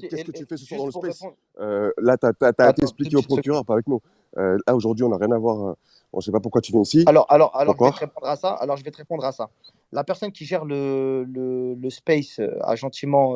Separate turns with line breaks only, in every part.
qu'est-ce que tu fais ce soir dans
Juste
le
pour
space?
répondre.
Là, tu as été
Attends, deux
expliqué au
petites secondes.
procureur, pas avec nous. Là, aujourd'hui, on n'a rien à voir. On ne sait pas pourquoi tu viens ici.
Alors, je vais te
Pourquoi?
répondre à ça. Alors, je vais te répondre à ça. La personne qui gère le space a gentiment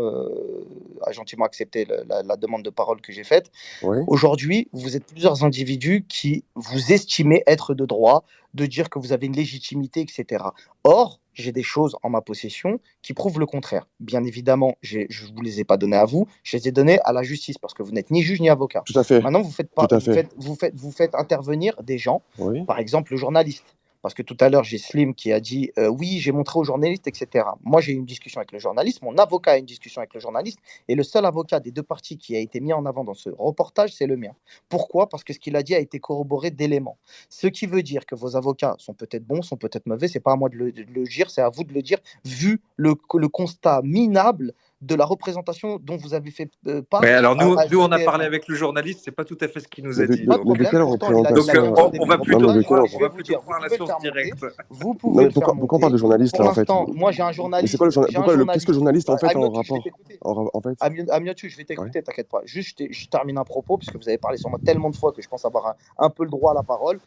accepté la demande de parole que j'ai faite.
Oui.
Aujourd'hui, vous êtes plusieurs individus qui vous estimez être de droit, de dire que vous avez une légitimité, etc. Or, j'ai des choses en ma possession qui prouvent le contraire. Bien évidemment, je ne vous les ai pas données à vous, je les ai données à la justice parce que vous n'êtes ni juge ni avocat.
Tout à fait.
Maintenant, vous faites,
Tout
pas,
à fait.
vous faites intervenir des gens,
Oui.
par exemple le journaliste. Parce que tout à l'heure, j'ai Slim qui a dit oui, j'ai montré au journaliste, etc. Moi, j'ai eu une discussion avec le journaliste, mon avocat a eu une discussion avec le journaliste, et le seul avocat des deux parties qui a été mis en avant dans ce reportage, c'est le mien. Pourquoi? Parce que ce qu'il a dit a été corroboré d'éléments. Ce qui veut dire que vos avocats sont peut-être bons, sont peut-être mauvais, c'est pas à moi de le dire, c'est à vous de le dire, vu le constat minable de la représentation dont vous avez fait part.
Ouais, alors nous, on a
SBTF1.
parlé avec le journaliste, c'est pas tout à fait ce qu'il nous a dit.
Pas de
Mais de
problème,
quelle
pourtant, il a
représentation?
dit
on va plutôt,
Non, mais de quelle
je vais vous dire, vous
prendre la
pouvez le
source
faire monter,
directe.
vous
Non,
pouvez
mais
le faire
pourquoi on parle de
monter.
journaliste
Pour
là en fait?
l'instant, moi j'ai un
Mais
journaliste.
c'est quoi qu'est-ce que le journaliste en fait en
Amiotu, je vais
rapport?
t'écouter.
En fait?
Amiotu, je vais
Ouais.
t'écouter, t'inquiète pas. Juste, je termine un propos, puisque vous avez parlé sur moi tellement de fois que je pense avoir un peu le droit à la parole.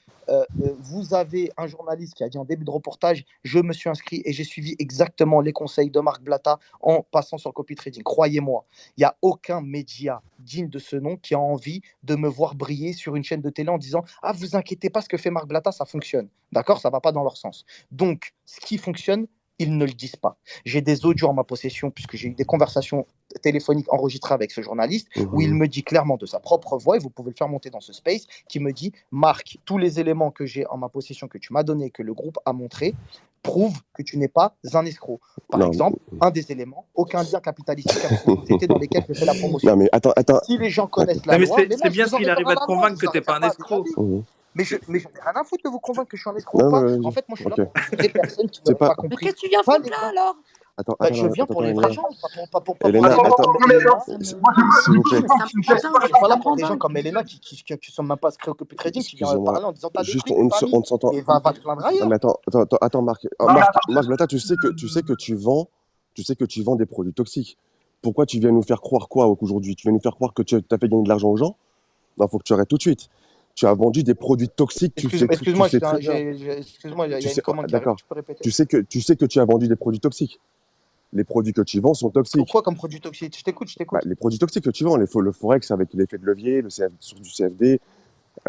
Vous avez un journaliste qui a dit en début de reportage, je me suis inscrit et j'ai suivi exactement les conseils de Marc Blatta en passant sur le copy trading. Croyez-moi, il n'y a aucun média digne de ce nom qui a envie de me voir briller sur une chaîne de télé en disant ah, vous inquiétez pas, ce que fait Marc Blatta, ça fonctionne. D'accord? Ça va pas dans leur sens. Donc, ce qui fonctionne, ils ne le disent pas. J'ai des audios en ma possession, puisque j'ai eu des conversations téléphoniques enregistrées avec ce journaliste, où il me dit clairement de sa propre voix, et vous pouvez le faire monter dans ce space, qui me dit Marc, tous les éléments que j'ai en ma possession, que tu m'as donné, que le groupe a montré, prouvent que tu n'es pas un escroc. Par exemple, un des éléments, aucun lien capitalistique avec les sociétés dans lesquelles je fais la promotion.
Non, mais attends.
Si les gens connaissent la
Non, mais
loi,
c'est bien s'il arrive à te convaincre que t'es pas un escroc.
Mais j'en ai rien à foutre de vous convaincre que je suis un escroc ou
Non,
pas.
mais
En fait, moi, je suis là
ok.
pour des vraies personnes qui
C'est
n'auraient
pas.
pas
Mais
compris.
qu'est-ce que tu viens
Pas
foutre
les
là
gens.
alors?
Attends,
Je viens pour les
Elena.
vrais gens, pas pour
Elena,
des gens
attends.
comme Elena.
S'il vous plaît.
Mais ça me
Je
putain,
suis pas là pour des gens comme Elena qui sont même pas inscrits au copy trading, qui viennent
Excusez-moi.
parler en disant t'as
Juste,
détruit des familles.
on s'entend.
Et va te plaindre
Non,
ailleurs.
mais attends, Marc. Marc Blatta, tu sais que tu vends des produits toxiques. Pourquoi tu viens nous faire croire quoi aujourd'hui? Tu viens nous faire croire que tu as fait gagner de l'argent aux gens? Non, faut que tu arrêtes tout de suite. Tu as vendu des produits toxiques,
Excuse-moi,
tu sais très bien.
excuse-moi, il y a une commande qui arrive,
D'accord.
tu peux répéter.
Tu sais que tu as vendu des produits toxiques. Les produits que tu vends sont toxiques.
Quoi comme produit toxique? Je t'écoute.
Bah, les produits toxiques que tu vends, le Forex avec l'effet de levier, sur du CFD,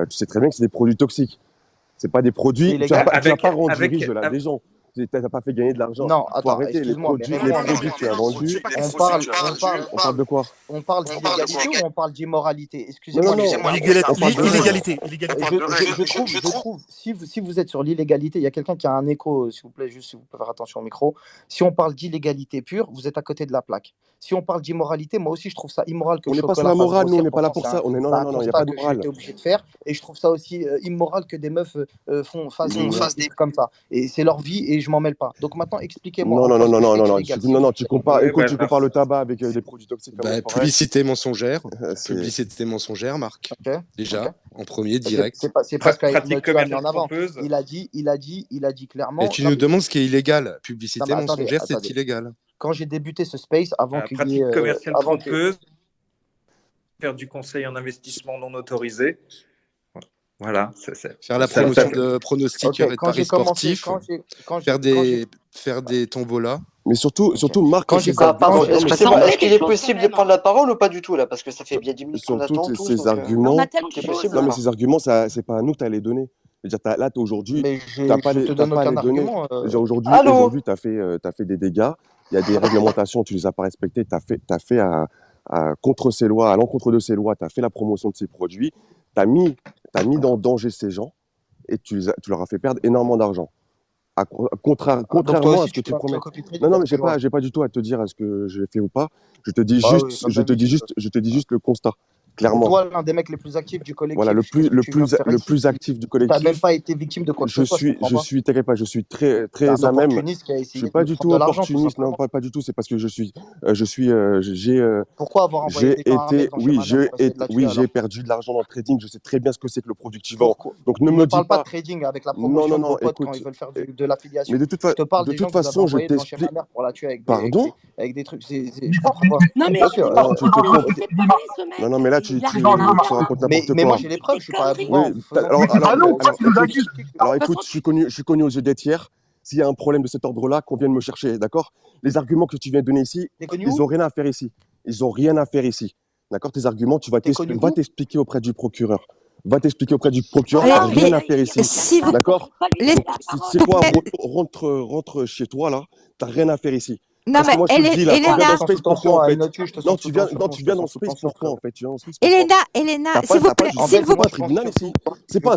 tu sais très bien que c'est des produits toxiques. C'est pas des produits. Tu n'as pas rendu riche des gens. Tu n'as pas fait gagner de l'argent.
Non,
Faut
attends,
arrêter
excuse-moi, mais
les produits que tu as vendus. On parle de quoi?
On parle d'illégalité ou on parle d'immoralité?
Non,
Excusez-moi.
Illégalité.
Je trouve, si vous êtes sur l'illégalité, il y a quelqu'un qui a un écho, s'il vous plaît, juste si vous pouvez faire attention au micro. Si on parle d'illégalité pure, vous êtes à côté de la plaque. Si on parle d'immoralité, moi aussi je trouve ça immoral que
on
le
n'est pas sur
chocolat
la morale,
fasse
nous, on
grossir,
n'est pas là
pourtant,
pour ça. On est non, il n'y a
constat
pas de
que
morale.
j'étais obligé de faire. Et je trouve ça aussi immoral que des meufs fassent des trucs comme ça. Et c'est leur vie et je m'en mêle pas. Donc maintenant, expliquez-moi.
Non, tu compares le tabac avec des produits toxiques comme le Forex.
Publicité mensongère, Marc.
Ok.
Déjà, en premier, direct.
C'est pas ce qu'a
Pratique
tu as mis en
commerciale
avant.
trompeuse.
Il a dit clairement.
Et tu nous demandes ce qui est illégal. Publicité
Non, mais attendez.
mensongère, c'est illégal.
Quand j'ai débuté ce space, avant qu'il y
Pratique
ait
commerciale trompeuse, faire du conseil en investissement non autorisé. Voilà.
Faire la promotion de pronostics et de paris sportifs. Faire des tombolas.
Mais surtout, Marc,
est-ce qu'il est possible de prendre la parole ou pas du tout là? Parce que ça fait bien 10 minutes qu'on attend tous.
Ces arguments,
On a tellement de choses.
non mais ces arguments, c'est pas à nous que tu as les donner. C'est-à-dire, là, aujourd'hui, tu n'as pas à les donner. Aujourd'hui, tu as fait des dégâts. Il y a des réglementations, tu les as pas respectées. Tu as fait contre ces lois, à l'encontre de ces lois, tu as fait la promotion de ces produits. Tu as mis dans danger ces gens et tu leur as fait perdre énormément d'argent. Contrairement à ce que tu promets. Non, mais j'ai pas du tout à te dire est-ce que je l'ai fait ou pas. Je te dis juste le constat. Clairement.
Toi, l'un des mecs les plus actifs du collectif.
Voilà, le plus actif du collectif.
Tu n'as même pas été victime de quoi que ce soit.
T'inquiète pas, je suis très à même. Je suis pas du tout opportuniste, non, pas du tout. C'est parce que
Pourquoi avoir envoyé des gens armés
j'ai perdu de l'argent dans le trading. Je sais très bien ce que c'est que le productivant. Donc ne me dis
pas de trading avec la promotion de vos potes quand ils veulent faire de l'affiliation.
Mais de toute façon, je t'explique.
Ma mère pour la tuer avec des trucs. Je
comprends pas. Non mais
non mais là tu racontes n'importe quoi.
Mais moi j'ai les preuves, je suis pas à vous.
Alors écoute, je suis connu aux yeux des tiers. S'il y a un problème de cet ordre-là, qu'on vienne me chercher, d'accord? Les arguments que tu viens de donner ici, ils n'ont rien à faire ici. Ils n'ont rien à faire ici. D'accord? Tes arguments, va t'expliquer auprès du procureur. Va t'expliquer auprès du procureur, t'as rien à faire ici. D'accord? C'est quoi? Rentre chez toi là, t'as rien à faire ici.
Non mais
moi,
Elena,
tu viens dans le space pourquoi en fait?
Elena, s'il vous plaît,
c'est pas un tribunal ici. C'est pas